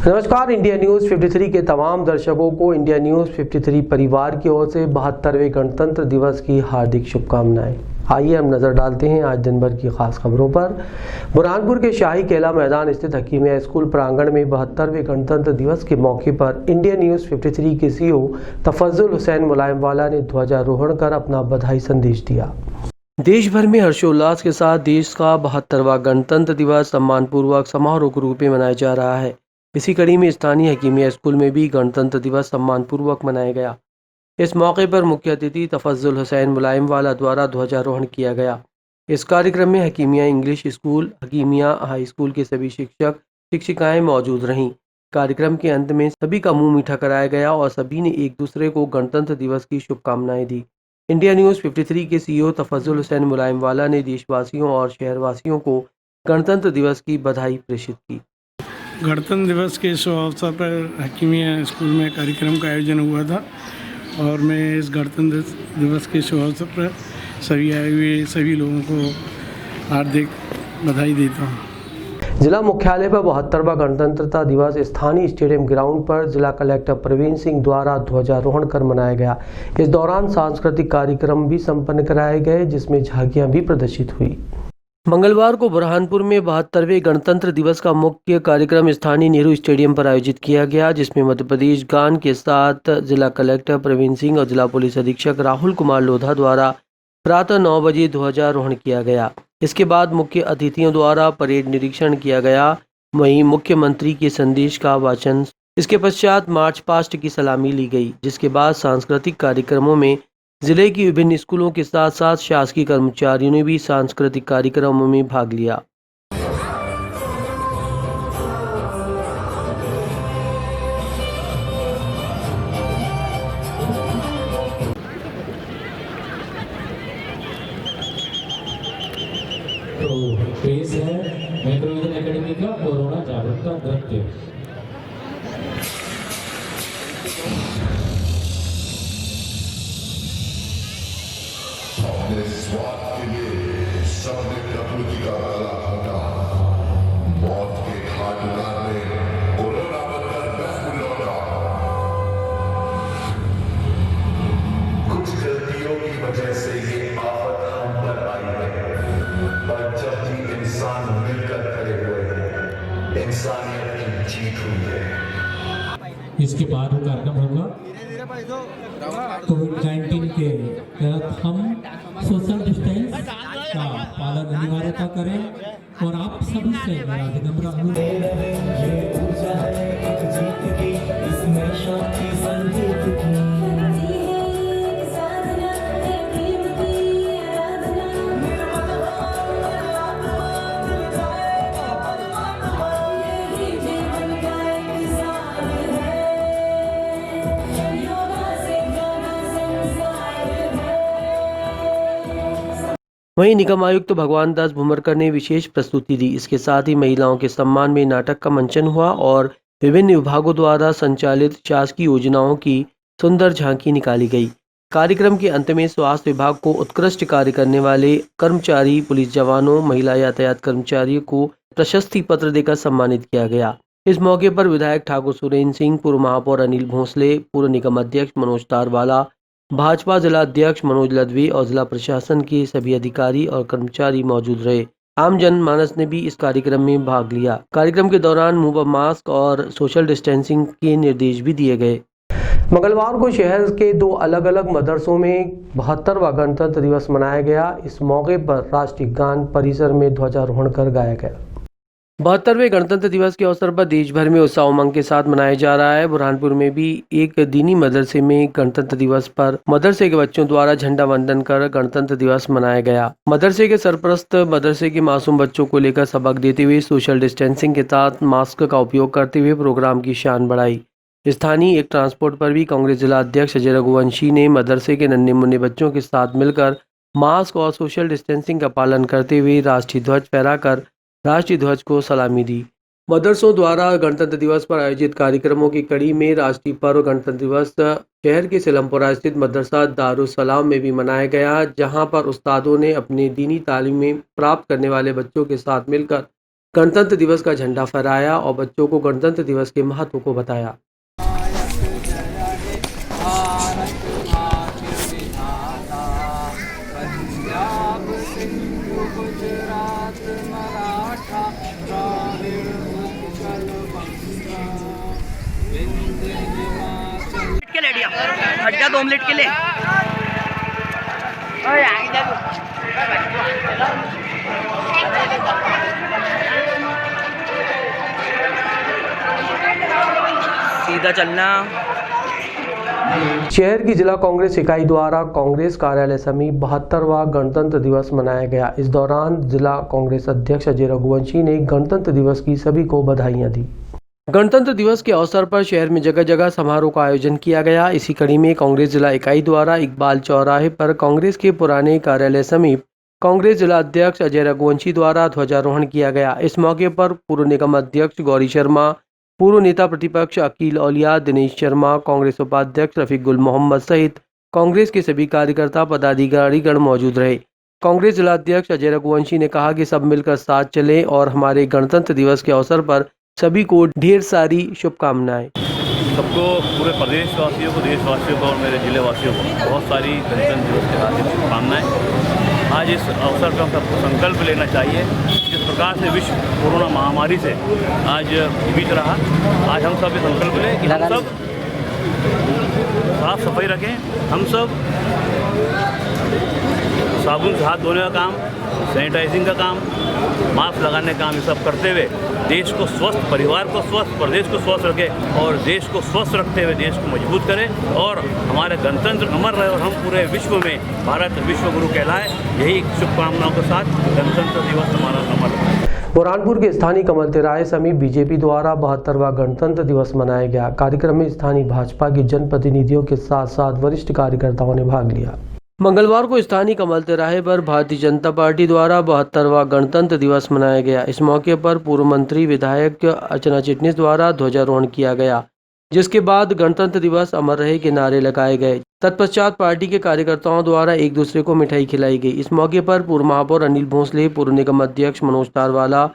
नमस्कार। India news 53 के तमाम दर्शकों को इंडिया न्यूज़ 53 परिवार की ओर से 72वें गणतंत्र दिवस की हार्दिक शुभकामनाएं। आइए हम नज़र डालते हैं आज दिन भर की खास खबरों पर। बुरहानपुर के शाही केला मैदान स्थित हकीमिया स्कूल प्रांगण में 72वें गणतंत्र दिवस के मौके पर इंडिया न्यूज़ 53 के सीईओ तफज्जुल हुसैन मुलायमवाला ने ध्वजारोहण कर अपना बधाई संदेश दिया। देश भर में हर्षोल्लास के साथ देश का 72वां गणतंत्र दिवस सम्मानपूर्वक समारोह के रूप में मनाया जा रहा है। इसी कड़ी में स्थानीय हकीमिया स्कूल में भी गणतंत्र दिवस सम्मानपूर्वक मनाया गया। इस मौके पर मुख्य अतिथि तफज्जुल हुसैन मुलायमवाला द्वारा ध्वजारोहण किया गया। इस कार्यक्रम में हकीमिया इंग्लिश स्कूल, हकीमिया हाई स्कूल के सभी शिक्षक शिक्षिकाएं मौजूद रहीं। कार्यक्रम के अंत में सभी का मुंह मीठा कराया गया और सभी ने एक दूसरे को गणतंत्र दिवस की शुभकामनाएं दी। इंडिया न्यूज़ 53 के सीईओ तफज्जुल हुसैन मुलायमवाला ने देशवासियों और शहरवासियों को गणतंत्र दिवस की बधाई प्रेषित की। गणतंत्र दिवस के शुभ अवसर पर हकीमिया स्कूल में कार्यक्रम का आयोजन हुआ था और मैं इस गणतंत्र दिवस के शुभ अवसर पर सभी आए हुए सभी लोगों को हार्दिक बधाई देता हूँ। जिला मुख्यालय पर 72वां गणतंत्रता दिवस स्थानीय स्टेडियम ग्राउंड पर जिला कलेक्टर प्रवीण सिंह द्वारा ध्वजारोहण कर मनाया गया। इस दौरान सांस्कृतिक कार्यक्रम भी संपन्न कराए गए, जिसमें झांकियां भी प्रदर्शित हुई। मंगलवार को बुरहानपुर में 72वें गणतंत्र दिवस का मुख्य कार्यक्रम स्थानीय नेहरू स्टेडियम पर आयोजित किया गया, जिसमें मध्य प्रदेश गान के साथ जिला कलेक्टर प्रवीण सिंह और जिला पुलिस अधीक्षक राहुल कुमार लोधा द्वारा प्रातः 9 बजे ध्वजारोहण किया गया। इसके बाद मुख्य अतिथियों द्वारा परेड निरीक्षण किया गया, वहीं मुख्यमंत्री के संदेश का वाचन। इसके पश्चात मार्च पास्ट की सलामी ली गई, जिसके बाद सांस्कृतिक कार्यक्रमों में जिले की विभिन्न स्कूलों के साथ साथ शासकीय कर्मचारियों ने भी सांस्कृतिक कार्यक्रमों में भाग लिया। तो पेश है मेट्रोविजन एकेडमी का कोरोना जागरूकता नृत्य। अपने स्वार्थ के लिए सबने प्रकृति का गला घोटा, मौत के घाट उतारने कोरोना बनकर महफूज लौटा। कुछ गलतियों की वजह से ये आफत हम पर आई है, पर जब भी इंसान मिलकर खड़े हुए हैं, इंसानियत की जीत हुई है। इसके बाद वो कार्यक्रम होगा। कोविड-19 के तहत हम सोशल डिस्टेंस का पालन अनिवार्यता करें और आप सभी से मेरा विनम्र अनुरोध वहीं निगम आयुक्त भगवान दास भुमरकर ने विशेष प्रस्तुति दी। इसके साथ ही महिलाओं के सम्मान में नाटक का मंचन हुआ और विभिन्न विभागों द्वारा संचालित शासकीय योजनाओं की सुंदर झांकी निकाली गई। कार्यक्रम के अंत में स्वास्थ्य विभाग को उत्कृष्ट कार्य करने वाले कर्मचारी, पुलिस जवानों, महिला यातायात कर्मचारियों को प्रशस्ति पत्र देकर सम्मानित किया गया। इस मौके पर विधायक ठाकुर सुरेंद्र सिंह, पूर्व महापौर अनिल भोसले, पूर्व निगम अध्यक्ष मनोज तारवाला, भाजपा जिला अध्यक्ष मनोज लदवी और जिला प्रशासन के सभी अधिकारी और कर्मचारी मौजूद रहे। आम जनमानस ने भी इस कार्यक्रम में भाग लिया। कार्यक्रम के दौरान मुंह पर मास्क और सोशल डिस्टेंसिंग के निर्देश भी दिए गए। मंगलवार को शहर के 2 अलग अलग मदरसों में 72वां गणतंत्र दिवस मनाया गया। इस मौके पर राष्ट्रीय गान परिसर में ध्वजारोहण कर गाया गया। 72वें गणतंत्र दिवस के अवसर पर देश भर में उत्साह उमंग के साथ मनाया जा रहा है। बुरहानपुर में भी एक दीनी मदरसे में गणतंत्र दिवस पर मदरसे के बच्चों द्वारा झंडा वंदन कर गणतंत्र दिवस मनाया गया। मदरसे के सरपरस्त मदरसे के मासूम बच्चों को लेकर सबक देते हुए सोशल डिस्टेंसिंग के साथ मास्क का उपयोग करते हुए प्रोग्राम की शान बढ़ाई। स्थानीय एक ट्रांसपोर्ट पर भी कांग्रेस जिला अध्यक्ष अजय रघुवंशी ने मदरसे के नन्हे मुन्ने बच्चों के साथ मिलकर मास्क और सोशल डिस्टेंसिंग का पालन करते हुए राष्ट्रीय ध्वज फहराकर राष्ट्रीय ध्वज को सलामी दी। मदरसों द्वारा गणतंत्र दिवस पर आयोजित कार्यक्रमों की कड़ी में राष्ट्रीय पर्व गणतंत्र दिवस शहर के सिलमपुरा स्थित मदरसा दारुस सलाम में भी मनाया गया, जहां पर उस्तादों ने अपने दीनी तालीमें प्राप्त करने वाले बच्चों के साथ मिलकर गणतंत्र दिवस का झंडा फहराया और बच्चों को गणतंत्र दिवस के महत्व को बताया। के ले लिया हट जा 2 मिनट के लिए। सीधा चलना। शहर की जिला कांग्रेस इकाई द्वारा कांग्रेस कार्यालय समीप 72वां गणतंत्र दिवस मनाया गया। इस दौरान जिला कांग्रेस अध्यक्ष अजय रघुवंशी ने गणतंत्र दिवस की सभी को बधाइयां दी। गणतंत्र दिवस के अवसर पर शहर में जगह जगह समारोह का आयोजन किया गया। इसी कड़ी में कांग्रेस जिला इकाई द्वारा इकबाल चौराहे पर कांग्रेस के पुराने कार्यालय समीप कांग्रेस जिला अध्यक्ष अजय रघुवंशी द्वारा ध्वजारोहण किया गया। इस मौके पर पूर्व निगम अध्यक्ष गौरी शर्मा, पूर्व नेता प्रतिपक्ष अकील औलिया, दिनेश शर्मा, कांग्रेस उपाध्यक्ष रफीक गुल मोहम्मद सहित कांग्रेस के सभी कार्यकर्ता पदाधिकारीगण मौजूद रहे। कांग्रेस जिला अध्यक्ष अजय रघुवंशी ने कहा कि सब मिलकर साथ चलें और हमारे गणतंत्र दिवस के अवसर पर सभी को ढेर सारी शुभकामनाएं। सबको, पूरे प्रदेशवासियों को, देशवासियों को और मेरे जिले वासियों को बहुत सारी गणतंत्र दिवस के हार्दिक शुभकामनाएं। आज इस अवसर पर हम सबको संकल्प लेना चाहिए। जिस प्रकार से विश्व कोरोना महामारी से आज बीत रहा, आज हम सब ये संकल्प लें कि हम सब साफ सफाई रखें, हम सब साबुन से हाथ धोने का काम, सैनिटाइजिंग का काम, मास्क लगाने का काम, ये सब करते हुए देश को स्वस्थ, परिवार को स्वस्थ, प्रदेश को स्वस्थ रखें और देश को स्वस्थ रखते हुए देश को मजबूत करें और हमारे गणतंत्र अमर रहे और हम पूरे विश्व में भारत विश्व गुरु कहलाए। यही शुभकामनाओं के साथ गणतंत्र दिवस हमारा अमर रहे। बुरहानपुर के स्थानीय कमल तिराहे समीप बीजेपी द्वारा 72वां गणतंत्र दिवस मनाया गया। कार्यक्रम में स्थानीय भाजपा के जनप्रतिनिधियों के साथ साथ वरिष्ठ कार्यकर्ताओं ने भाग लिया। मंगलवार को स्थानीय कमल तिराहे पर भारतीय जनता पार्टी द्वारा 72वां गणतंत्र दिवस मनाया गया। इस मौके पर पूर्व मंत्री विधायक अर्चना चिटनिस द्वारा ध्वजारोहण किया गया, जिसके बाद गणतंत्र दिवस अमर रहे के नारे लगाए गए। तत्पश्चात पार्टी के कार्यकर्ताओं द्वारा एक दूसरे को मिठाई खिलाई गई। इस मौके पर पूर्व महापौर अनिल भोसले, पूर्व निगम अध्यक्ष मनोज तारवाला,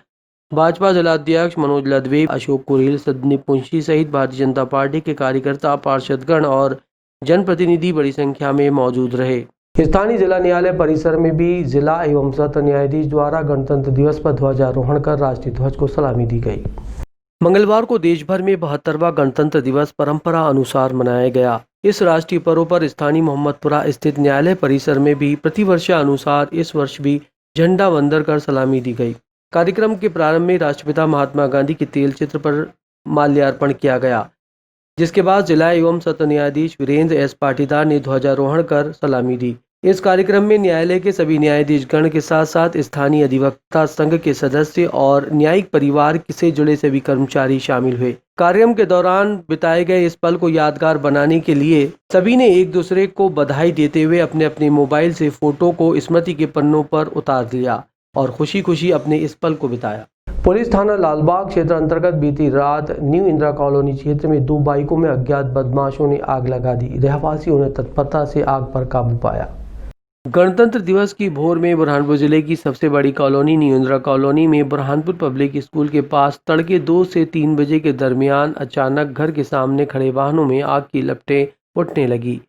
भाजपा जिला अध्यक्ष मनोज लदवे, अशोक कुरेल, संदीप पुंशी सहित भारतीय जनता पार्टी के कार्यकर्ता, पार्षदगण और जनप्रतिनिधि बड़ी संख्या में मौजूद रहे। स्थानीय जिला न्यायालय परिसर में भी जिला एवं सत्र न्यायाधीश द्वारा गणतंत्र दिवस पर ध्वजारोहण कर राष्ट्रीय ध्वज को सलामी दी गई। मंगलवार को देश भर में 72वां गणतंत्र दिवस परंपरा अनुसार मनाया गया। इस राष्ट्रीय पर्व पर स्थानीय मोहम्मदपुरा स्थित न्यायालय परिसर में भी प्रतिवर्षानुसार इस वर्ष भी झंडा वंदन कर सलामी दी गई। कार्यक्रम के प्रारंभ में राष्ट्रपिता महात्मा गांधी के तेल चित्र पर माल्यार्पण किया गया, जिसके बाद जिला एवं सत्र न्यायाधीश वीरेंद्र एस पाटीदार ने ध्वजारोहण कर सलामी दी। इस कार्यक्रम में न्यायालय के सभी न्यायाधीशगण के साथ साथ स्थानीय अधिवक्ता संघ के सदस्य और न्यायिक परिवार से जुड़े सभी कर्मचारी शामिल हुए। कार्यक्रम के दौरान बिताए गए इस पल को यादगार बनाने के लिए सभी ने एक दूसरे को बधाई देते हुए अपने अपने मोबाइल से फोटो को स्मृति के पन्नों पर उतार लिया और खुशी खुशी अपने इस पल को बिताया। पुलिस थाना लालबाग क्षेत्र अंतर्गत बीती रात न्यू इंदिरा कॉलोनी क्षेत्र में 2 बाइकों में अज्ञात बदमाशों ने आग लगा दी। रहवासियों ने तत्परता से आग पर काबू पाया। गणतंत्र दिवस की भोर में बुरहानपुर जिले की सबसे बड़ी कॉलोनी न्यू इंदिरा कॉलोनी में बुरहानपुर पब्लिक स्कूल के पास तड़के 2 से 3 बजे के दरमियान अचानक घर के सामने खड़े वाहनों में आग की लपटें उठने लगी।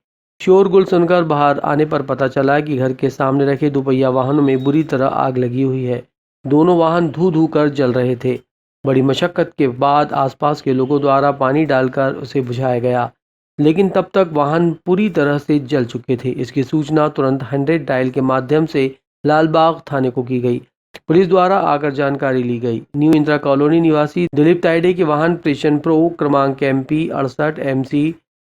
शोरगुल सुनकर बाहर आने पर पता चला कि घर के सामने रखे 2 पहिया वाहनों में बुरी तरह आग लगी हुई है। दोनों वाहन धू धू कर जल रहे थे। बड़ी मशक्कत के बाद आसपास के लोगों द्वारा पानी डालकर उसे बुझाया गया, लेकिन तब तक वाहन पूरी तरह से जल चुके थे। इसकी सूचना तुरंत 100 डायल के माध्यम से लालबाग थाने को की गई। पुलिस द्वारा आकर जानकारी ली गई। न्यू इंदिरा कॉलोनी निवासी दिलीप ताइडे के वाहन प्रेशन प्रो क्रमांक MP 68 MC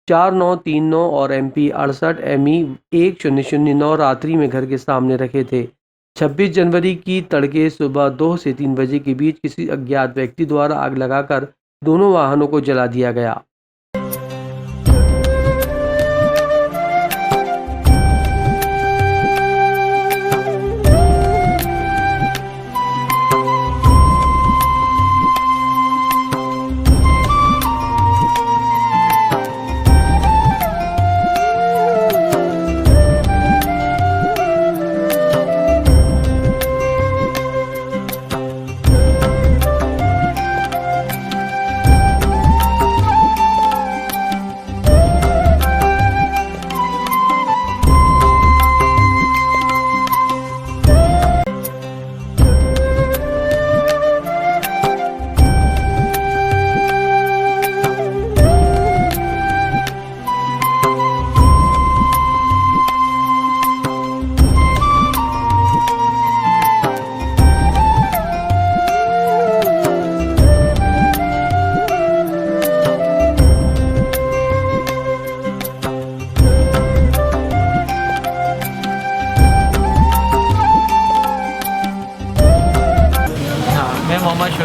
4939 और MP 68 ME 1009 रात्रि में घर के सामने रखे थे। 26 जनवरी की तड़के सुबह 2 से 3 बजे के बीच किसी अज्ञात व्यक्ति द्वारा आग लगाकर दोनों वाहनों को जला दिया गया।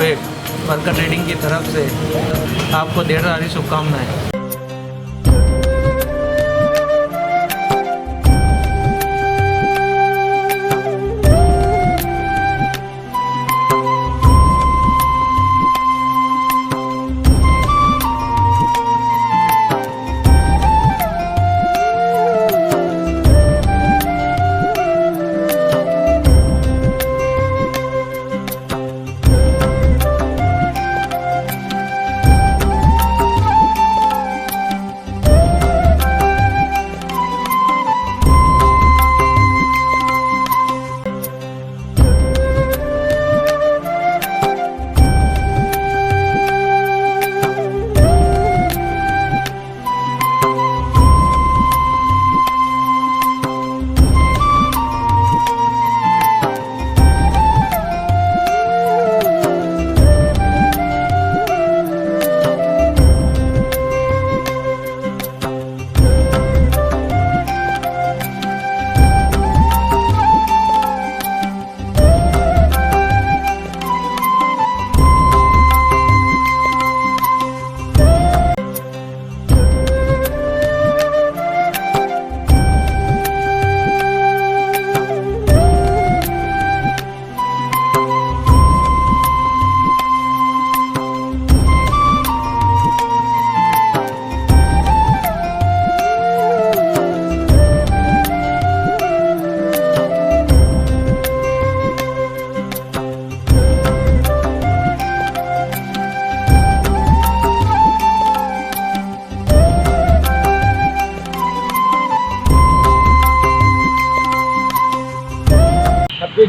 हुए वर्कर ट्रेडिंग की तरफ से आपको ढेर सारी शुभकामनाएं।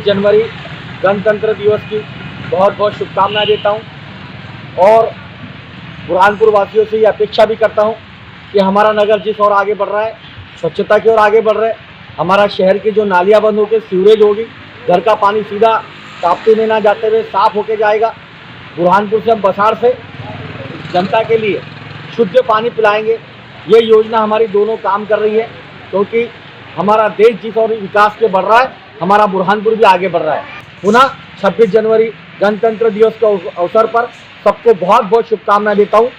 जनवरी गणतंत्र दिवस की बहुत बहुत शुभकामनाएं देता हूं और बुरहानपुर वासियों से ये अपेक्षा भी करता हूं कि हमारा नगर जिस ओर आगे बढ़ रहा है, स्वच्छता की ओर आगे बढ़ रहा है, हमारा शहर की जो नालियां बंद होकर सीवरेज होगी, घर का पानी सीधा ताप्ती में ना जाते हुए साफ होके जाएगा। बुरहानपुर से हम बसाड़ से जनता के लिए शुद्ध पानी पिलाएंगे। ये योजना हमारी दोनों काम कर रही है क्योंकि हमारा देश जिस ओर विकास के बढ़ रहा है, हमारा बुरहानपुर भी आगे बढ़ रहा है। पुनः 26 जनवरी गणतंत्र दिवस के अवसर पर सबको बहुत बहुत शुभकामनाएं देता हूँ।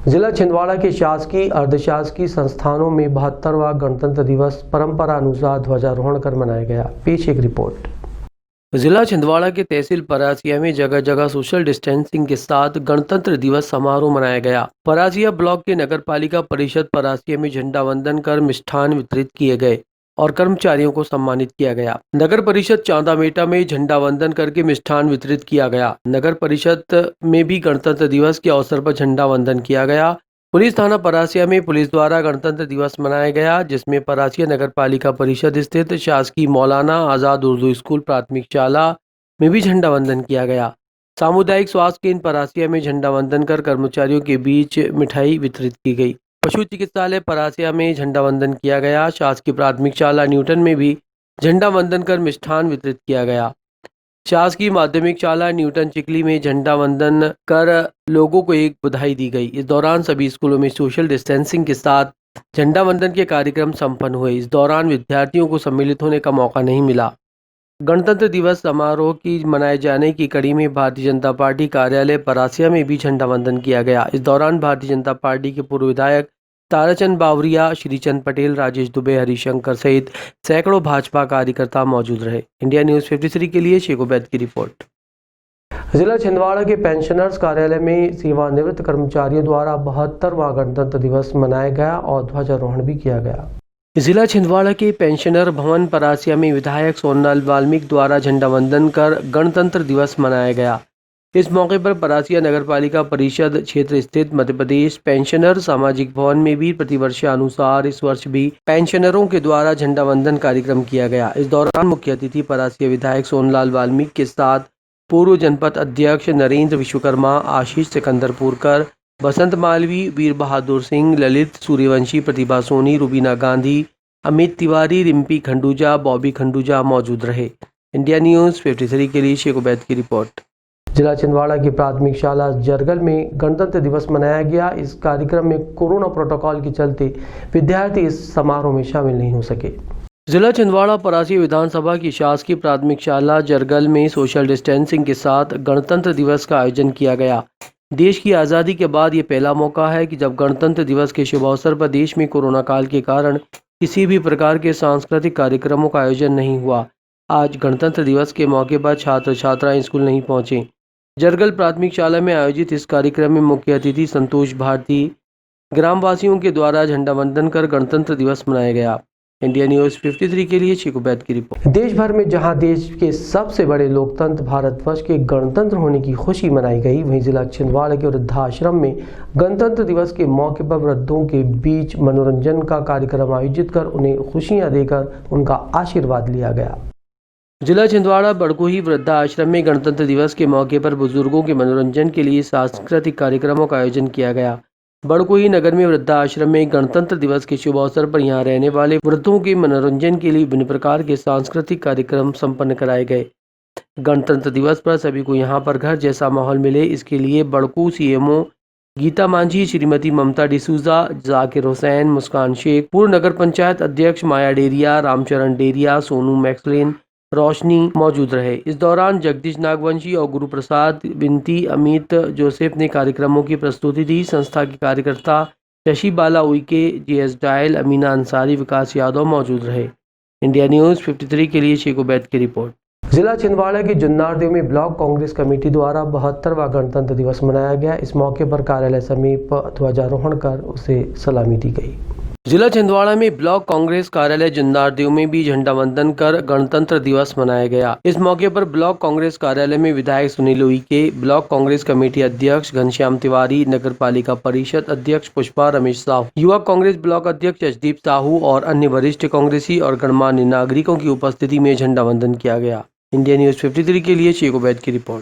जिला छिंदवाड़ा के शासकीय अर्धशासकीय संस्थानों में 72वां गणतंत्र दिवस परंपरा अनुसार ध्वजारोहण कर मनाया गया। पेश एक रिपोर्ट। जिला छिंदवाड़ा के तहसील परासिया में जगह जगह सोशल डिस्टेंसिंग के साथ गणतंत्र दिवस समारोह मनाया गया। परासिया ब्लॉक के नगर पालिका परिषद परासिया में झंडा वंदन कर मिष्ठान वितरित किए गए और कर्मचारियों को सम्मानित किया गया। नगर परिषद चांदामेटा में झंडा वंदन करके मिष्ठान वितरित किया गया। नगर परिषद में भी गणतंत्र दिवस के अवसर पर झंडा वंदन किया गया। पुलिस थाना परासिया में पुलिस द्वारा गणतंत्र दिवस मनाया गया, जिसमें परासिया नगर पालिका परिषद स्थित शासकीय मौलाना आज़ाद उर्दू स्कूल प्राथमिक शाला में भी झंडा वंदन किया गया। सामुदायिक स्वास्थ्य केंद्र परासिया में झंडा वंदन कर कर्मचारियों के बीच मिठाई वितरित की गई। पशु चिकित्सालय परासिया में झंडा वंदन किया गया। शासकीय प्राथमिक शाला न्यूटन में भी झंडा वंदन कर मिष्ठान वितरित किया गया। शासकीय माध्यमिक शाला न्यूटन चिकली में झंडा वंदन कर लोगों को एक बधाई दी गई। इस दौरान सभी स्कूलों में सोशल डिस्टेंसिंग के साथ झंडा वंदन के कार्यक्रम संपन्न हुए। इस दौरान विद्यार्थियों को सम्मिलित होने का मौका नहीं मिला। गणतंत्र दिवस समारोह की मनाए जाने की कड़ी में भारतीय जनता पार्टी कार्यालय परासिया में भी झंडा वंदन किया गया। इस दौरान भारतीय जनता पार्टी के पूर्व विधायक ताराचंद बावरिया, श्रीचंद पटेल, राजेश दुबे, हरिशंकर सहित सैकड़ों भाजपा कार्यकर्ता मौजूद रहे। इंडिया न्यूज़ 53 के लिए शेख उबैद की रिपोर्ट। जिला छिंदवाड़ा के पेंशनर्स कार्यालय में सेवानिवृत्त कर्मचारियों द्वारा 72वां गणतंत्र दिवस मनाया गया और ध्वजारोहण भी किया गया। जिला छिंदवाड़ा के पेंशनर भवन परासिया में विधायक सोनलाल वाल्मीकि द्वारा झंडा वंदन कर गणतंत्र दिवस मनाया गया। इस मौके पर परासिया नगर पालिका परिषद क्षेत्र स्थित मध्य प्रदेश पेंशनर सामाजिक भवन में भी प्रतिवर्षानुसार इस वर्ष भी पेंशनरों के द्वारा झंडा वंदन कार्यक्रम किया गया। इस दौरान मुख्य अतिथि परासिया विधायक सोनलाल वाल्मीकि के साथ पूर्व जनपद अध्यक्ष नरेंद्र विश्वकर्मा, आशीष सिकंदरपुरकर, बसंत मालवी, वीर बहादुर सिंह, ललित सूर्यवंशी, प्रतिभा सोनी, रुबीना गांधी, अमित तिवारी, रिम्पी खंडूजा, बॉबी खंडूजा मौजूद रहे। इंडिया न्यूज़ 53 के लिए शेख उबैद की रिपोर्ट। जिला छिंदवाड़ा की प्राथमिक शाला जरगल में गणतंत्र दिवस मनाया गया। इस कार्यक्रम में कोरोना प्रोटोकॉल के चलते विद्यार्थी इस समारोह में शामिल नहीं हो सके। जिला छिंदवाड़ा परासिया विधानसभा की शासकीय प्राथमिक शाला जरगल में सोशल डिस्टेंसिंग के साथ गणतंत्र दिवस का आयोजन किया गया। देश की आज़ादी के बाद ये पहला मौका है कि जब गणतंत्र दिवस के शुभ अवसर पर देश में कोरोना काल के कारण किसी भी प्रकार के सांस्कृतिक कार्यक्रमों का आयोजन नहीं हुआ। आज गणतंत्र दिवस के मौके पर छात्र छात्राएं स्कूल नहीं पहुंचे। जरगल प्राथमिक शाला में आयोजित इस कार्यक्रम में मुख्य अतिथि संतोष भारती ग्रामवासियों के द्वारा झंडा वंदन कर गणतंत्र दिवस मनाया गया। इंडिया न्यूज़ 53 के लिए शेख उबैद की रिपोर्ट। देश भर में जहां देश के सबसे बड़े लोकतंत्र भारतवर्ष के गणतंत्र होने की खुशी मनाई गई, वहीं जिला छिंदवाड़ा के वृद्धाश्रम में गणतंत्र दिवस के मौके पर वृद्धों के बीच मनोरंजन का कार्यक्रम आयोजित कर उन्हें खुशियां देकर उनका आशीर्वाद लिया गया। जिला छिंदवाड़ा बड़कोही वृद्धाश्रम में गणतंत्र दिवस के मौके पर बुजुर्गों के मनोरंजन के लिए सांस्कृतिक कार्यक्रमों का आयोजन किया गया। बड़कोही नगर में वृद्धाश्रम में गणतंत्र दिवस के शुभ अवसर पर यहां रहने वाले वृद्धों के मनोरंजन के लिए विभिन्न प्रकार के सांस्कृतिक कार्यक्रम संपन्न कराए गए। गणतंत्र दिवस पर सभी को यहां पर घर जैसा माहौल मिले, इसके लिए बड़कू सीएमओ गीता मांझी, श्रीमती ममता डिसूजा, जाकिर हुसैन, मुस्कान शेख, पूर्व नगर पंचायत अध्यक्ष माया डेरिया, रामचरण डेरिया, सोनू मैक्सलेन, रोशनी मौजूद रहे। इस दौरान जगदीश नागवंशी और गुरु प्रसाद बिनती अमित जोसेफ ने कार्यक्रमों की प्रस्तुति दी। संस्था के कार्यकर्ता शशि बाला उइके, जीएस डायल, अमीना अंसारी, विकास यादव मौजूद रहे। इंडिया न्यूज़ 53 के लिए शेख उबैद की रिपोर्ट। जिला छिंदवाड़ा के जुन्नारदेव में ब्लॉक कांग्रेस कमेटी द्वारा 72वां गणतंत्र दिवस मनाया गया। इस मौके पर कार्यालय समीप ध्वजारोहण कर उसे सलामी दी गई। जिला छिंदवाड़ा में ब्लॉक कांग्रेस कार्यालय जुन्नारदेव में भी झंडा वंदन कर गणतंत्र दिवस मनाया गया। इस मौके पर ब्लॉक कांग्रेस कार्यालय में विधायक सुनील उइके, ब्लॉक कांग्रेस कमेटी अध्यक्ष घनश्याम तिवारी, नगर पालिका परिषद अध्यक्ष पुष्पा रमेश साहू, युवा कांग्रेस ब्लॉक अध्यक्ष यशदीप साहू और अन्य वरिष्ठ कांग्रेसी और गणमान्य नागरिकों की उपस्थिति में झंडा वंदन किया गया। इंडिया न्यूज़ 53 के लिए शेख उबैद की रिपोर्ट।